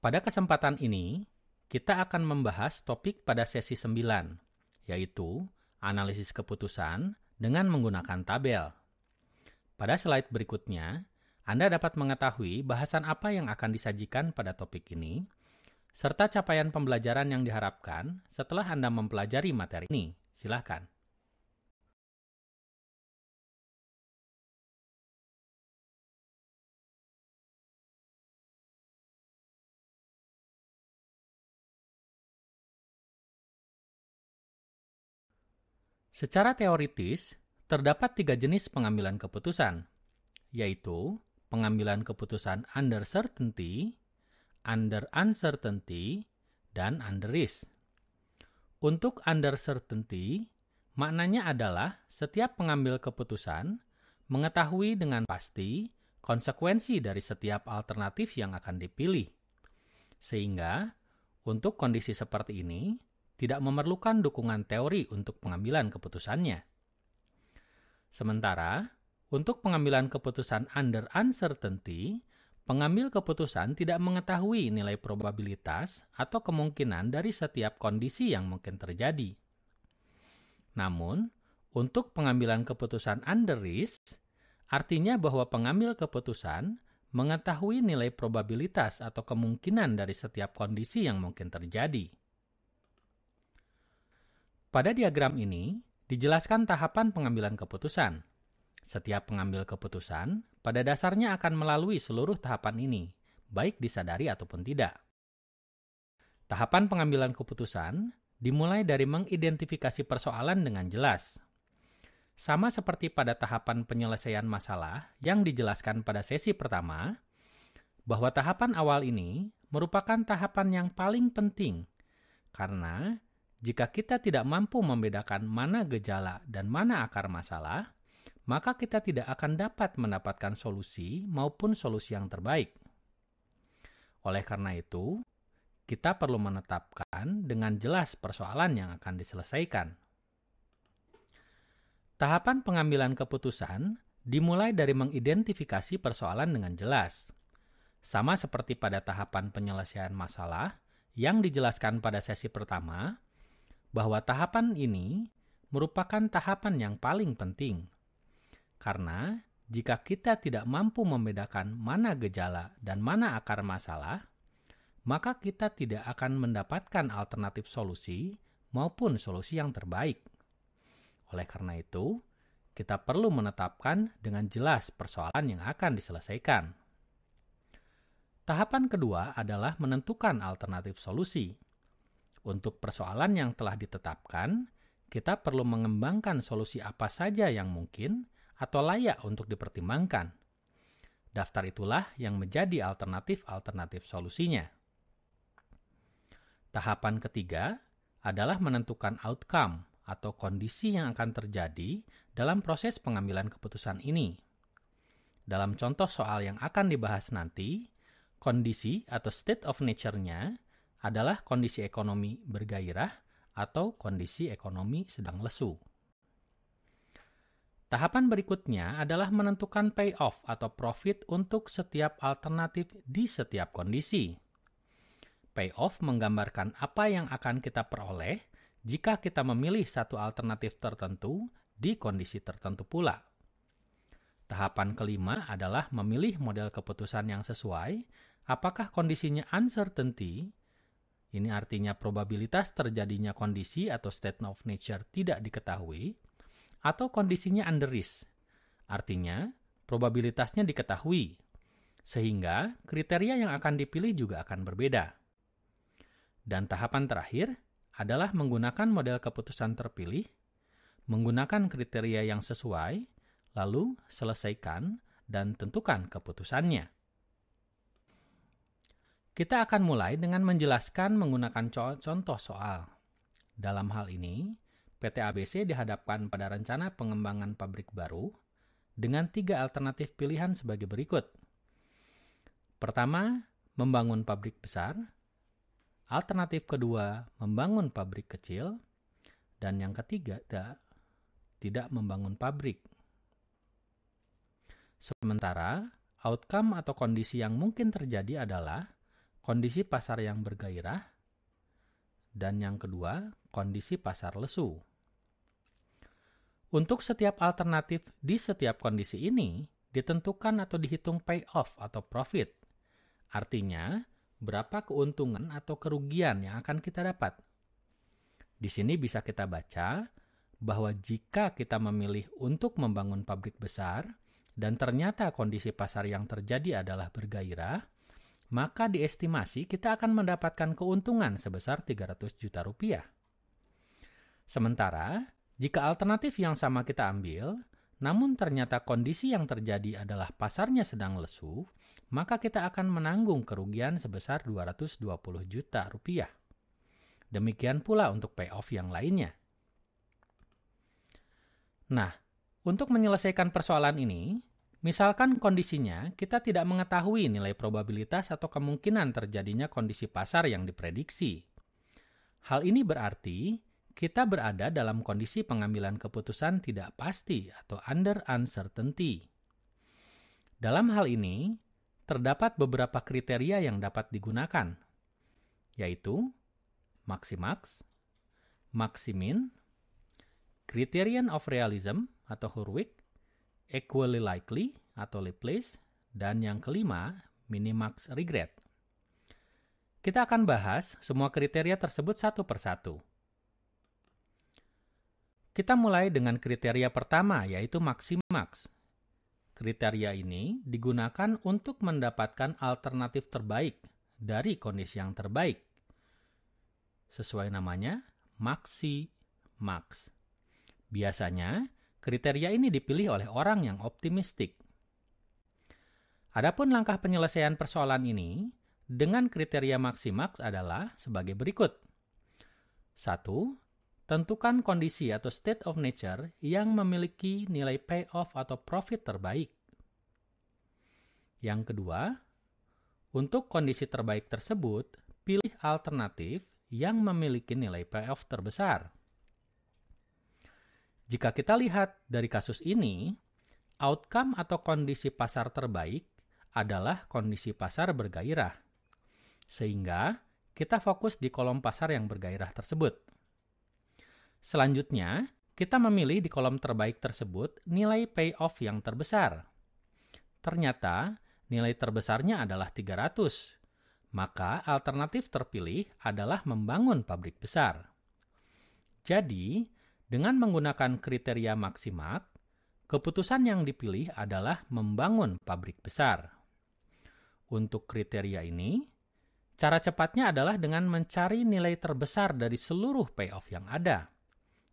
Pada kesempatan ini, kita akan membahas topik pada sesi 9, yaitu analisis keputusan dengan menggunakan tabel. Pada slide berikutnya, Anda dapat mengetahui bahasan apa yang akan disajikan pada topik ini, serta capaian pembelajaran yang diharapkan setelah Anda mempelajari materi ini. Silakan. Secara teoritis, terdapat 3 jenis pengambilan keputusan, yaitu pengambilan keputusan under certainty, under uncertainty, dan under risk. Untuk under certainty, maknanya adalah setiap pengambil keputusan mengetahui dengan pasti konsekuensi dari setiap alternatif yang akan dipilih. Sehingga, untuk kondisi seperti ini, tidak memerlukan dukungan teori untuk pengambilan keputusannya. Sementara, untuk pengambilan keputusan under uncertainty, pengambil keputusan tidak mengetahui nilai probabilitas atau kemungkinan dari setiap kondisi yang mungkin terjadi. Namun, untuk pengambilan keputusan under risk, artinya bahwa pengambil keputusan mengetahui nilai probabilitas atau kemungkinan dari setiap kondisi yang mungkin terjadi. Pada diagram ini, dijelaskan tahapan pengambilan keputusan. Setiap pengambil keputusan, pada dasarnya akan melalui seluruh tahapan ini, baik disadari ataupun tidak. Tahapan pengambilan keputusan dimulai dari mengidentifikasi persoalan dengan jelas. Sama seperti pada tahapan penyelesaian masalah yang dijelaskan pada sesi pertama, bahwa tahapan awal ini merupakan tahapan yang paling penting, karena jika kita tidak mampu membedakan mana gejala dan mana akar masalah, maka kita tidak akan dapat mendapatkan solusi maupun solusi yang terbaik. Oleh karena itu, kita perlu menetapkan dengan jelas persoalan yang akan diselesaikan. Tahapan pengambilan keputusan dimulai dari mengidentifikasi persoalan dengan jelas. Sama seperti pada tahapan penyelesaian masalah yang dijelaskan pada sesi pertama, bahwa tahapan ini merupakan tahapan yang paling penting. Karena jika kita tidak mampu membedakan mana gejala dan mana akar masalah, maka kita tidak akan mendapatkan alternatif solusi maupun solusi yang terbaik. Oleh karena itu, kita perlu menetapkan dengan jelas persoalan yang akan diselesaikan. Tahapan kedua adalah menentukan alternatif solusi. Untuk persoalan yang telah ditetapkan, kita perlu mengembangkan solusi apa saja yang mungkin atau layak untuk dipertimbangkan. Daftar itulah yang menjadi alternatif-alternatif solusinya. Tahapan ketiga adalah menentukan outcome atau kondisi yang akan terjadi dalam proses pengambilan keputusan ini. Dalam contoh soal yang akan dibahas nanti, kondisi atau state of nature-nya adalah kondisi ekonomi bergairah atau kondisi ekonomi sedang lesu. Tahapan berikutnya adalah menentukan payoff atau profit untuk setiap alternatif di setiap kondisi. Payoff menggambarkan apa yang akan kita peroleh jika kita memilih satu alternatif tertentu di kondisi tertentu pula. Tahapan kelima adalah memilih model keputusan yang sesuai, apakah kondisinya uncertainty, ini artinya probabilitas terjadinya kondisi atau state of nature tidak diketahui, atau kondisinya under risk, artinya probabilitasnya diketahui, sehingga kriteria yang akan dipilih juga akan berbeda. Dan tahapan terakhir adalah menggunakan model keputusan terpilih, menggunakan kriteria yang sesuai, lalu selesaikan dan tentukan keputusannya. Kita akan mulai dengan menjelaskan menggunakan contoh soal. Dalam hal ini, PT ABC dihadapkan pada rencana pengembangan pabrik baru dengan 3 alternatif pilihan sebagai berikut. Pertama, membangun pabrik besar. Alternatif kedua, membangun pabrik kecil. Dan yang ketiga, tidak membangun pabrik. Sementara, outcome atau kondisi yang mungkin terjadi adalah kondisi pasar yang bergairah, dan yang kedua, kondisi pasar lesu. Untuk setiap alternatif di setiap kondisi ini, ditentukan atau dihitung payoff atau profit. Artinya, berapa keuntungan atau kerugian yang akan kita dapat. Di sini bisa kita baca bahwa jika kita memilih untuk membangun pabrik besar dan ternyata kondisi pasar yang terjadi adalah bergairah, maka diestimasi kita akan mendapatkan keuntungan sebesar 300 juta rupiah. Sementara, jika alternatif yang sama kita ambil, namun ternyata kondisi yang terjadi adalah pasarnya sedang lesu, maka kita akan menanggung kerugian sebesar 220 juta rupiah. Demikian pula untuk payoff yang lainnya. Nah, untuk menyelesaikan persoalan ini, misalkan kondisinya kita tidak mengetahui nilai probabilitas atau kemungkinan terjadinya kondisi pasar yang diprediksi. Hal ini berarti kita berada dalam kondisi pengambilan keputusan tidak pasti atau under uncertainty. Dalam hal ini, terdapat beberapa kriteria yang dapat digunakan, yaitu Maximax, Maximin, Criterion of Realism atau Hurwitz, Equally Likely atau Laplace, dan yang kelima, Minimax Regret. Kita akan bahas semua kriteria tersebut satu persatu. Kita mulai dengan kriteria pertama, yaitu Maximax. Kriteria ini digunakan untuk mendapatkan alternatif terbaik dari kondisi yang terbaik. Sesuai namanya, Maximax. Biasanya, kriteria ini dipilih oleh orang yang optimistik. Adapun langkah penyelesaian persoalan ini dengan kriteria Maximax adalah sebagai berikut. 1. Tentukan kondisi atau state of nature yang memiliki nilai payoff atau profit terbaik. Yang kedua, untuk kondisi terbaik tersebut, pilih alternatif yang memiliki nilai payoff terbesar. Jika kita lihat dari kasus ini, outcome atau kondisi pasar terbaik adalah kondisi pasar bergairah. Sehingga, kita fokus di kolom pasar yang bergairah tersebut. Selanjutnya, kita memilih di kolom terbaik tersebut nilai payoff yang terbesar. Ternyata, nilai terbesarnya adalah 300. Maka, alternatif terpilih adalah membangun pabrik besar. Jadi, dengan menggunakan kriteria Maximax, keputusan yang dipilih adalah membangun pabrik besar. Untuk kriteria ini, cara cepatnya adalah dengan mencari nilai terbesar dari seluruh payoff yang ada.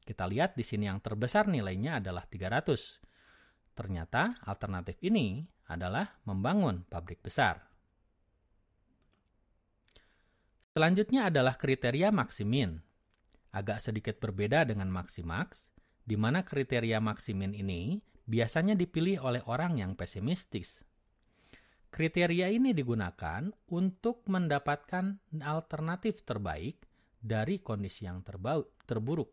Kita lihat di sini yang terbesar nilainya adalah 300. Ternyata alternatif ini adalah membangun pabrik besar. Selanjutnya adalah kriteria Maximin. Agak sedikit berbeda dengan Maximax, di mana kriteria Maximin ini biasanya dipilih oleh orang yang pesimistis. Kriteria ini digunakan untuk mendapatkan alternatif terbaik dari kondisi yang terburuk.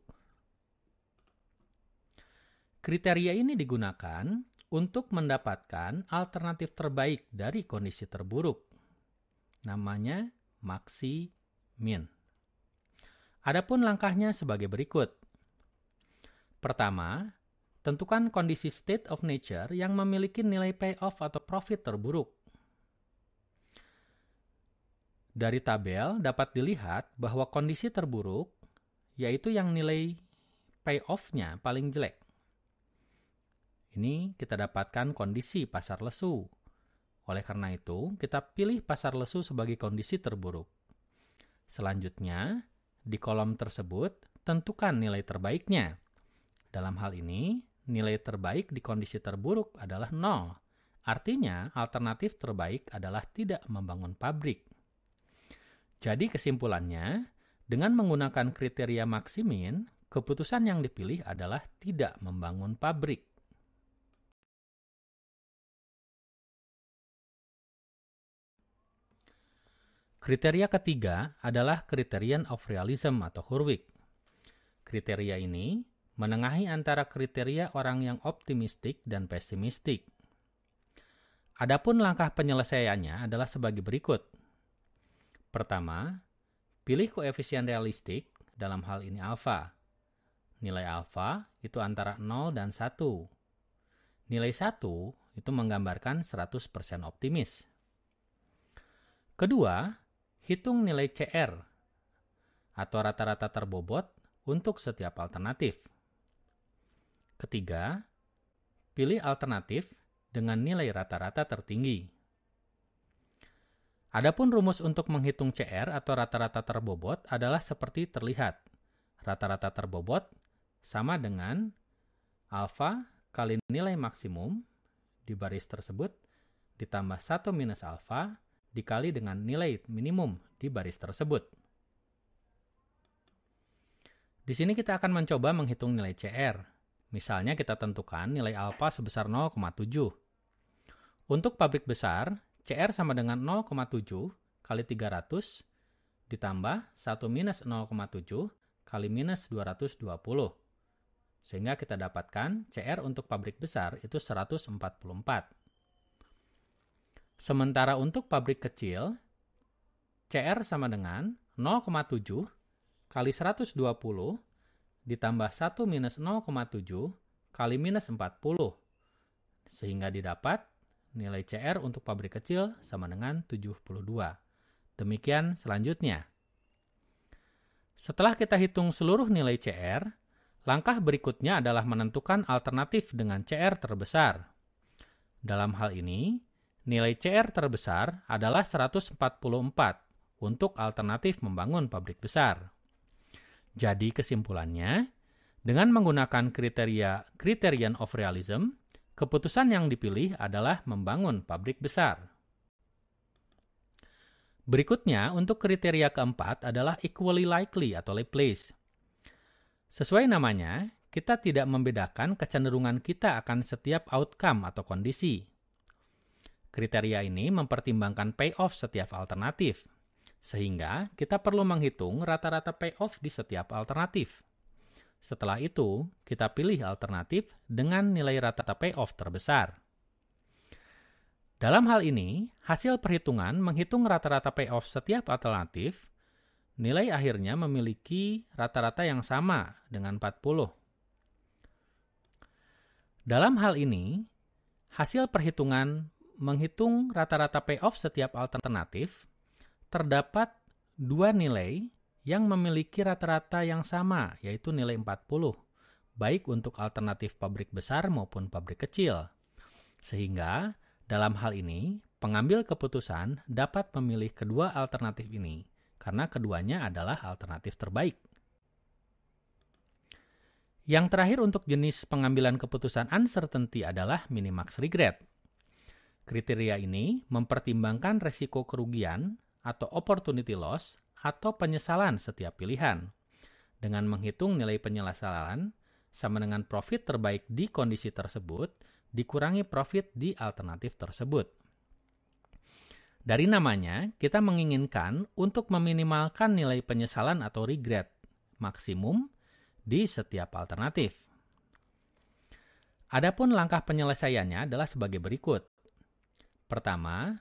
Kriteria ini digunakan untuk mendapatkan alternatif terbaik dari kondisi terburuk. Namanya Maximin. Adapun langkahnya sebagai berikut. Pertama, tentukan kondisi state of nature yang memiliki nilai payoff atau profit terburuk. Dari tabel dapat dilihat bahwa kondisi terburuk yaitu yang nilai payoff-nya paling jelek. Ini kita dapatkan kondisi pasar lesu. Oleh karena itu, kita pilih pasar lesu sebagai kondisi terburuk. Selanjutnya, di kolom tersebut, tentukan nilai terbaiknya. Dalam hal ini, nilai terbaik di kondisi terburuk adalah 0. Artinya, alternatif terbaik adalah tidak membangun pabrik. Jadi kesimpulannya, dengan menggunakan kriteria Maximin, keputusan yang dipilih adalah tidak membangun pabrik. Kriteria ketiga adalah Criterion of Realism atau Hurwitz. Kriteria ini menengahi antara kriteria orang yang optimistik dan pesimistik. Adapun langkah penyelesaiannya adalah sebagai berikut. Pertama, pilih koefisien realistik, dalam hal ini alfa. Nilai alfa itu antara 0 dan 1. Nilai 1 itu menggambarkan 100% optimis. Kedua, hitung nilai CR atau rata-rata terbobot untuk setiap alternatif. Ketiga, pilih alternatif dengan nilai rata-rata tertinggi. Adapun rumus untuk menghitung CR atau rata-rata terbobot adalah seperti terlihat. Rata-rata terbobot sama dengan alfa kali nilai maksimum di baris tersebut ditambah 1 minus alfa dikali dengan nilai minimum di baris tersebut. Di sini kita akan mencoba menghitung nilai CR. Misalnya kita tentukan nilai alfa sebesar 0,7. Untuk pabrik besar, CR sama dengan 0,7 kali 300 ditambah 1 minus 0,7 kali minus 220. Sehingga kita dapatkan CR untuk pabrik besar itu 144. Sementara untuk pabrik kecil, CR sama dengan 0,7 kali 120 ditambah 1 minus 0,7 kali minus 40. Sehingga didapat nilai CR untuk pabrik kecil sama dengan 72. Demikian selanjutnya. Setelah kita hitung seluruh nilai CR, langkah berikutnya adalah menentukan alternatif dengan CR terbesar. Dalam hal ini, nilai CR terbesar adalah 144 untuk alternatif membangun pabrik besar. Jadi kesimpulannya, dengan menggunakan kriteria Criterion of Realism, keputusan yang dipilih adalah membangun pabrik besar. Berikutnya, untuk kriteria keempat adalah equally likely atau Laplace. Sesuai namanya, kita tidak membedakan kecenderungan kita akan setiap outcome atau kondisi. Kriteria ini mempertimbangkan payoff setiap alternatif, sehingga kita perlu menghitung rata-rata payoff di setiap alternatif. Setelah itu, kita pilih alternatif dengan nilai rata-rata payoff terbesar. Dalam hal ini, hasil perhitungan menghitung rata-rata payoff setiap alternatif, nilai akhirnya memiliki rata-rata yang sama dengan 40. Dalam hal ini, hasil perhitungan menghitung rata-rata payoff setiap alternatif, terdapat dua nilai yang memiliki rata-rata yang sama, yaitu nilai 40, baik untuk alternatif pabrik besar maupun pabrik kecil. Sehingga, dalam hal ini, pengambil keputusan dapat memilih kedua alternatif ini, karena keduanya adalah alternatif terbaik. Yang terakhir untuk jenis pengambilan keputusan uncertainty adalah minimax regret. Kriteria ini mempertimbangkan resiko kerugian atau opportunity loss atau penyesalan setiap pilihan. Dengan menghitung nilai penyesalan sama dengan profit terbaik di kondisi tersebut dikurangi profit di alternatif tersebut. Dari namanya, kita menginginkan untuk meminimalkan nilai penyesalan atau regret maksimum di setiap alternatif. Adapun langkah penyelesaiannya adalah sebagai berikut. Pertama,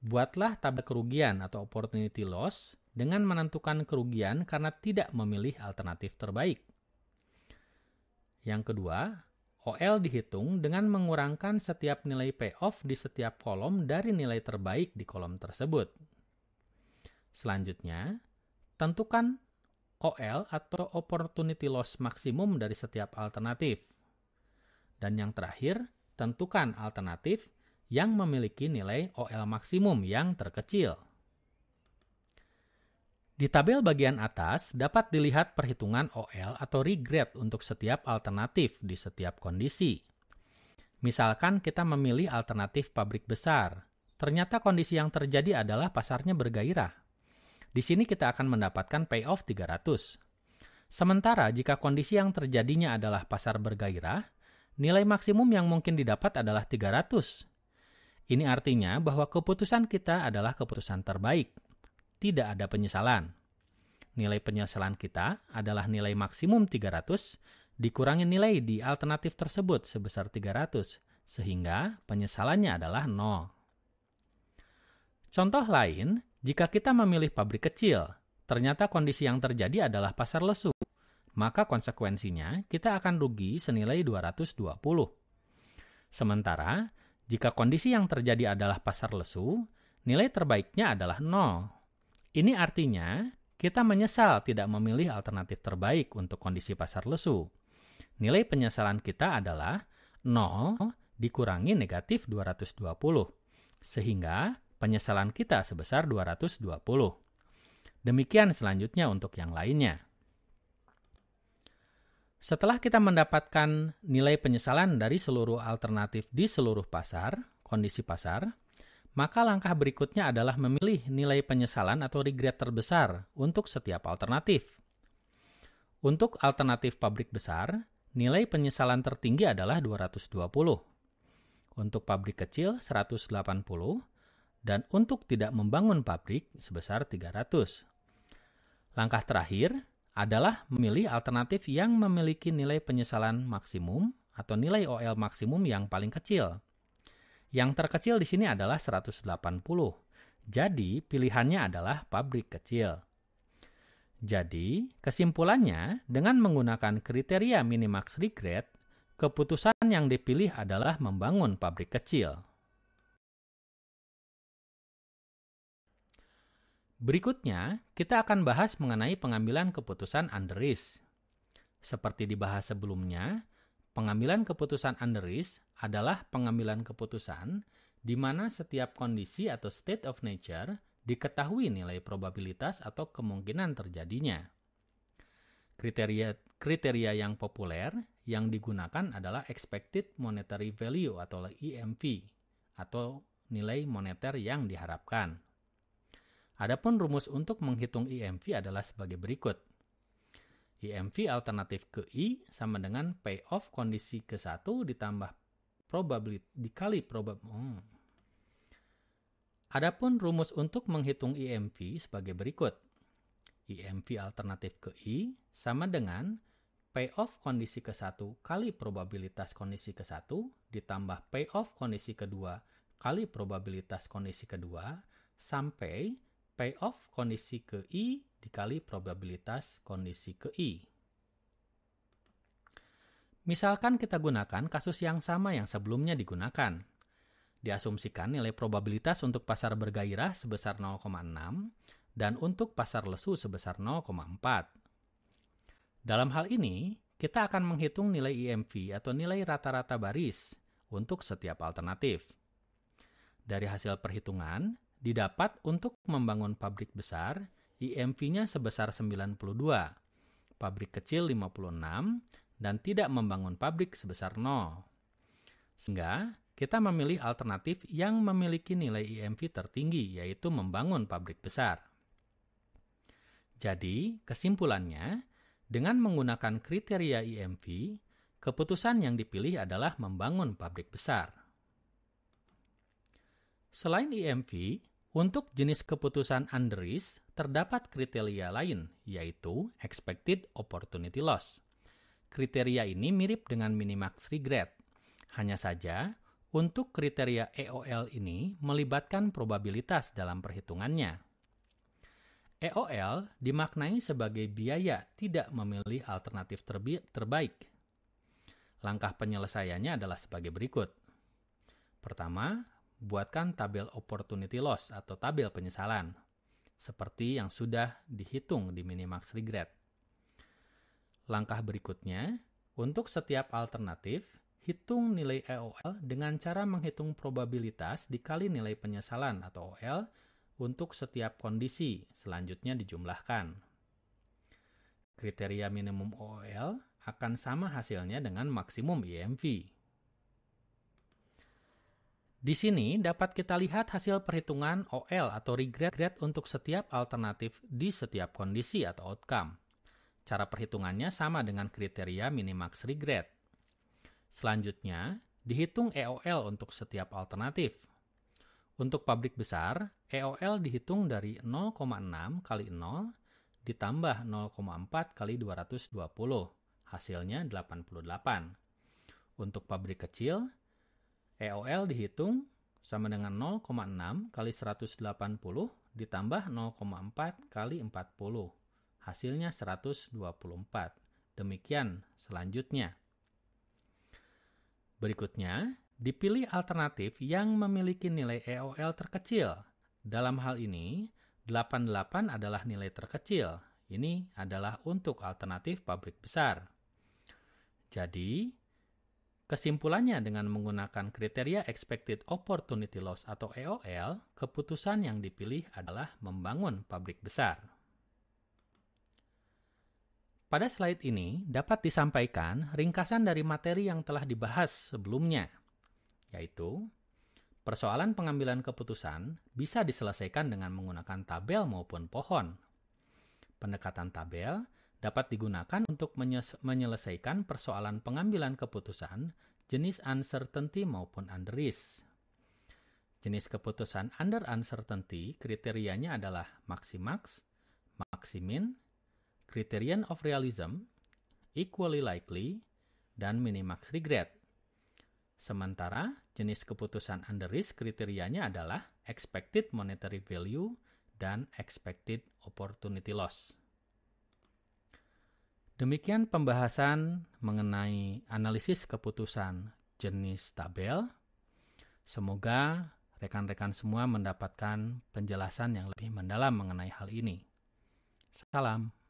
buatlah tabel kerugian atau opportunity loss dengan menentukan kerugian karena tidak memilih alternatif terbaik. Yang kedua, OL dihitung dengan mengurangkan setiap nilai payoff di setiap kolom dari nilai terbaik di kolom tersebut. Selanjutnya, tentukan OL atau opportunity loss maksimum dari setiap alternatif. Dan yang terakhir, tentukan alternatif yang memiliki nilai OL maksimum yang terkecil. Di tabel bagian atas dapat dilihat perhitungan OL atau regret untuk setiap alternatif di setiap kondisi. Misalkan kita memilih alternatif pabrik besar, ternyata kondisi yang terjadi adalah pasarnya bergairah. Di sini kita akan mendapatkan payoff 300. Sementara jika kondisi yang terjadinya adalah pasar bergairah, nilai maksimum yang mungkin didapat adalah 300. Ini artinya bahwa keputusan kita adalah keputusan terbaik. Tidak ada penyesalan. Nilai penyesalan kita adalah nilai maksimum 300 dikurangi nilai di alternatif tersebut sebesar 300, sehingga penyesalannya adalah 0. Contoh lain, Jika kita memilih pabrik kecil, ternyata kondisi yang terjadi adalah pasar lesu, maka konsekuensinya kita akan rugi senilai 220. Sementara, jika kondisi yang terjadi adalah pasar lesu, nilai terbaiknya adalah 0. Ini artinya kita menyesal tidak memilih alternatif terbaik untuk kondisi pasar lesu. Nilai penyesalan kita adalah 0 dikurangi negatif 220, sehingga penyesalan kita sebesar 220. Demikian selanjutnya untuk yang lainnya. Setelah kita mendapatkan nilai penyesalan dari seluruh alternatif di seluruh pasar, kondisi pasar, maka langkah berikutnya adalah memilih nilai penyesalan atau regret terbesar untuk setiap alternatif. Untuk alternatif pabrik besar, nilai penyesalan tertinggi adalah 220. Untuk pabrik kecil 180, dan untuk tidak membangun pabrik sebesar 300. Langkah terakhir adalah memilih alternatif yang memiliki nilai penyesalan maksimum atau nilai OL maksimum yang paling kecil. Yang terkecil di sini adalah 180. Jadi, pilihannya adalah pabrik kecil. Jadi, kesimpulannya, dengan menggunakan kriteria minimax regret, keputusan yang dipilih adalah membangun pabrik kecil. Berikutnya, kita akan bahas mengenai pengambilan keputusan under risk. Seperti dibahas sebelumnya, pengambilan keputusan under risk adalah pengambilan keputusan di mana setiap kondisi atau state of nature diketahui nilai probabilitas atau kemungkinan terjadinya. Kriteria yang populer yang digunakan adalah expected monetary value atau EMV atau nilai moneter yang diharapkan. Adapun rumus untuk menghitung EMV adalah sebagai berikut. EMV alternatif ke I sama dengan payoff kondisi ke-1 ditambah probability dikali probabilitas. Adapun rumus untuk menghitung EMV sebagai berikut. EMV alternatif ke I sama dengan payoff kondisi ke-1 kali probabilitas kondisi ke-1 ditambah payoff kondisi kedua kali probabilitas kondisi kedua sampai payoff kondisi ke I dikali probabilitas kondisi ke I. Misalkan kita gunakan kasus yang sama yang sebelumnya digunakan. Diasumsikan nilai probabilitas untuk pasar bergairah sebesar 0,6 dan untuk pasar lesu sebesar 0,4. Dalam hal ini, kita akan menghitung nilai EMV atau nilai rata-rata baris untuk setiap alternatif. Dari hasil perhitungan, didapat untuk membangun pabrik besar, EMV-nya sebesar 92, pabrik kecil 56, dan tidak membangun pabrik sebesar 0. Sehingga, kita memilih alternatif yang memiliki nilai EMV tertinggi, yaitu membangun pabrik besar. Jadi, kesimpulannya, dengan menggunakan kriteria EMV, keputusan yang dipilih adalah membangun pabrik besar. Selain EMV, untuk jenis keputusan under risk, terdapat kriteria lain, yaitu expected opportunity loss. Kriteria ini mirip dengan minimax regret. Hanya saja, untuk kriteria EOL ini melibatkan probabilitas dalam perhitungannya. EOL dimaknai sebagai biaya tidak memilih alternatif terbaik. Langkah penyelesaiannya adalah sebagai berikut. Pertama, buatkan tabel opportunity loss atau tabel penyesalan, seperti yang sudah dihitung di minimax regret. Langkah berikutnya, untuk setiap alternatif, hitung nilai EOL dengan cara menghitung probabilitas dikali nilai penyesalan atau OL untuk setiap kondisi, selanjutnya dijumlahkan. Kriteria minimum OL akan sama hasilnya dengan maksimum EMV. Di sini dapat kita lihat hasil perhitungan OL atau regret untuk setiap alternatif di setiap kondisi atau outcome. Cara perhitungannya sama dengan kriteria minimax regret. Selanjutnya, dihitung EOL untuk setiap alternatif. Untuk pabrik besar, EOL dihitung dari 0,6 kali 0 ditambah 0,4 kali 220. Hasilnya 88. Untuk pabrik kecil, EOL dihitung sama dengan 0,6 kali 180 ditambah 0,4 kali 40. Hasilnya 124. Demikian selanjutnya. Berikutnya, dipilih alternatif yang memiliki nilai EOL terkecil. Dalam hal ini, 88 adalah nilai terkecil. Ini adalah untuk alternatif pabrik besar. Jadi, kesimpulannya dengan menggunakan kriteria Expected Opportunity Loss atau EOL, keputusan yang dipilih adalah membangun pabrik besar. Pada slide ini dapat disampaikan ringkasan dari materi yang telah dibahas sebelumnya, yaitu persoalan pengambilan keputusan bisa diselesaikan dengan menggunakan tabel maupun pohon. Pendekatan tabel dapat digunakan untuk menyelesaikan persoalan pengambilan keputusan jenis uncertainty maupun under risk. Jenis keputusan under uncertainty kriterianya adalah maximax, maximin, criterion of realism, equally likely, dan minimax regret. Sementara jenis keputusan under risk kriterianya adalah expected monetary value dan expected opportunity loss. Demikian pembahasan mengenai analisis keputusan jenis tabel. Semoga rekan-rekan semua mendapatkan penjelasan yang lebih mendalam mengenai hal ini. Salam.